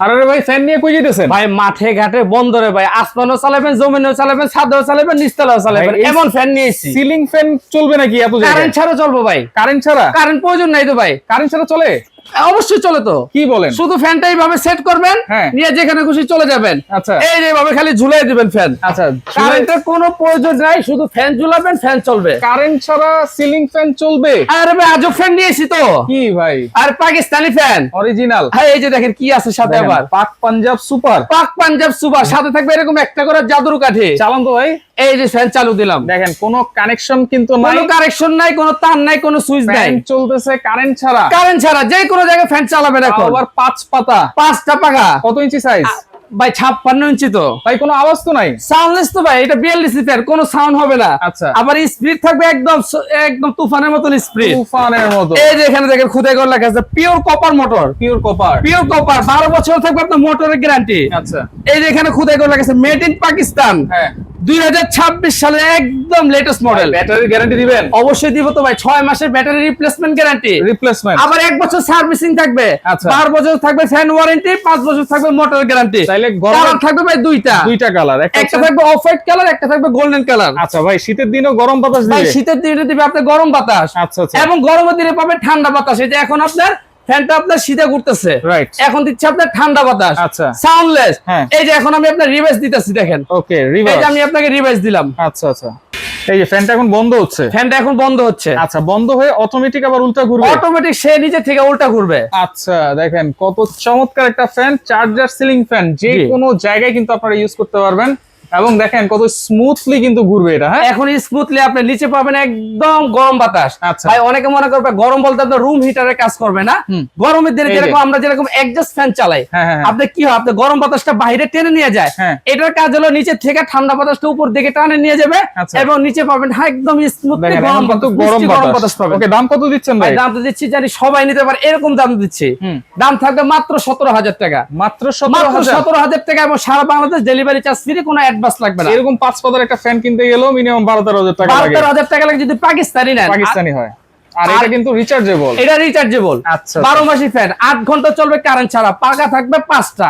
আরে ভাই ফ্যান নিয়ে কই যাইতেছেন? ভাই মাঠে ঘাটে বন্দরে ভাই আসমানও চালাবেন, জমিনও চালাবেন, ছাদেও চালাবেন, নিচতলাও চালাবেন, এমন ফ্যান নিয়েছি। সিলিং ফ্যান চলবে নাকি এত জায়গায়? কারেন্ট ছাড়া চলবো ভাই। কারেন্ট ছাড়া? কারেন্ট প্রয়োজন নাই তো ভাই। কারেন্ট ছাড়া চলে? অবশ্যই চলে তো। কি বলেন? শুধু ফ্যানটা এইভাবে সেট করবেন, হ্যাঁ। নিয়ে যেখানে খুশি চলে যাবেন। আচ্ছা। এই যে এইভাবে খালি ঝুলাই দিবেন ফ্যান। আচ্ছা, কারেন্টের কোনো প্রয়োজন নাই, শুধু ফ্যান ঝুলাবেন, ফ্যান চলবে। কারেন্ট ছাড়া সিলিং ফ্যান চলবে? আরে ভাই আজব ফ্যান নিয়েছি তো। কি ভাই? আর পাকিস্তানি ফ্যান অরিজিনাল? হ্যাঁ, এই যে দেখেন কি আছে সাথে। আবার পাক পাঞ্জাব সুপার। পাক পাঞ্জাব সুপার, সাথে থাকবে এরকম একটা করে জাদুর কাঠি। চালান তো ভাই। এই যে ফ্যান চালু দিলাম, দেখেন কোনো কানেকশন কিন্তু নাই, কোনো কানেকশন নাই, কোনো তার নাই, কোনো সুইচ নাই, ফ্যান চলতেছে কারেন্ট ছাড়া। কারেন্ট ছাড়া যে কোনো জায়গায় ফ্যান চালাবেন এখন। আবার 5 পাতা। 5টা পাখা। কত ইঞ্চি সাইজ? ভাই 56 ইঞ্চি তো ভাই কোনো আওয়াজ তো নাই? সাউন্ডলেস তো ভাই, এটা 42 ফ্যান, কোনো সাউন্ড হবে না। আচ্ছা। আবার স্পিড থাকবে একদম একদম তুফানের মতন স্পিড। তুফানের মতো। এই যে এখানে দেখেন খুদাই করে লেখা আছে pure copper motor. Pure copper. Pure copper 12 বছর থাকবে আপনার মোটরের গ্যারান্টি। আচ্ছা। এই যে এখানে খুদাই করে লেখা আছে মেড ইন পাকিস্তান। হ্যাঁ। 2026 সালে একদম লেটেস্ট মডেল। ব্যাটারি গ্যারান্টি দিবেন? অবশ্যই দিব তো ভাই, 6 মাসের ব্যাটারি রিপ্লেসমেন্ট গ্যারান্টি। রিপ্লেসমেন্ট। আবার 1 বছর সার্ভিসিং থাকবে। আচ্ছা। 12 বছর থাকবে ফ্যান ওয়ারেন্টি, 5 বছর থাকবে মোটর গ্যারান্টি। তাইলে কালার থাকবে ভাই দুইটা কালার, একটা থাকবে অফ হোয়াইট কালার, একটা থাকবে গোল্ডেন কালার। আচ্ছা ভাই, শীতের দিনও গরম বাতাস ভাই দিবে? শীতের দিনে দিবে আপনি গরম বাতাস। আচ্ছা আচ্ছা। এবং গরমের দিনে পাবেন ঠান্ডা বাতাস। এই যে এখন আপনার ফ্যানটা আপনার শীতে ঘুরতেছে, রাইট। এখন দিচ্ছে আপনার ঠান্ডা বাতাস। আচ্ছা। সাউন্ডলেস। হ্যাঁ। এই যে এখন আমি আপনার রিভাইস দিতেছি, দেখেন। ওকে, এই রিভার্স। যে আমি আপনাকে রিভাইস দিলাম। আচ্ছা আচ্ছা। এই যে ফ্যানটা এখন বন্ধ হচ্ছে। ফ্যানটা এখন বন্ধ হচ্ছে। আচ্ছা, বন্ধ হয়ে অটোমেটিক আবার উল্টা ঘুরবে? অটোমেটিক সে নিজে থেকে উল্টা ঘুরবে। আচ্ছা, দেখেন কত চমৎকার একটা ফ্যান, চার্জার সিলিং ফ্যান, যে জি। কোনো জায়গায় কিন্তু আপনারা ইউজ করতে পারবেন। এবং দেখেন কত স্মুথলি কিন্তু ঘুরবে এটা। হ্যাঁ, এখন স্মুথলি আপনি নিচে পাবেন একদম গরম বাতাস। আচ্ছা। ভাই অনেকে মনে করবে গরম বলতে আপনার রুম হিটারের কাজ করবে না। গরমের দিনে এই যে। যেরকম আমরা যেরকম অ্যাডজাস্ট ফ্যান চালাই, হ্যাঁ, হ্যাঁ, হ্যাঁ। আপনি কি হয়, আপনি গরম বাতাসটা বাইরে টেনে নিয়ে যায়। হ্যাঁ। এটার কাজ হলো নিচে থেকে ঠান্ডা বাতাসটা উপর দিকে টানে নিয়ে যাবে। আচ্ছা। এবং নিচে পাবেন একদম স্মুথলি দেখেন গরম এখন কিন্তু বাতাস, মিষ্টি গরম বাতাস বাতাস পাবেন। ওকে, দাম কত দিচ্ছেন ভাই ভাই? দাম তো দিচ্ছি, জানি সবাই নিতে পারে এরকম দাম দিচ্ছি। দাম থাকবে মাত্র 17,000 টাকা। মাত্র মাত্র 17,000? 17,000 টাকা এবং সারা বাংলাদেশ ডেলিভারি চার্জ ফ্রি, কোনো অ্যাডভান্স লাগবে না। এরকম 5 পাতার একটা ফ্যান কিনতে গেলেও মিনিমাম 12-13,000 টাকা লাগে। 12,000 টাকা লাগে যদি পাকিস্তানি নেন। পাকিস্তানি হয়। আর এটা কিন্তু রিচার্জেবল। এটা রিচার্জেবল। আচ্ছা। 12 মাসি ফ্যান, 8 ঘন্টা চলবে কারেন্ট ছাড়া, পাখা থাকবে 5টা।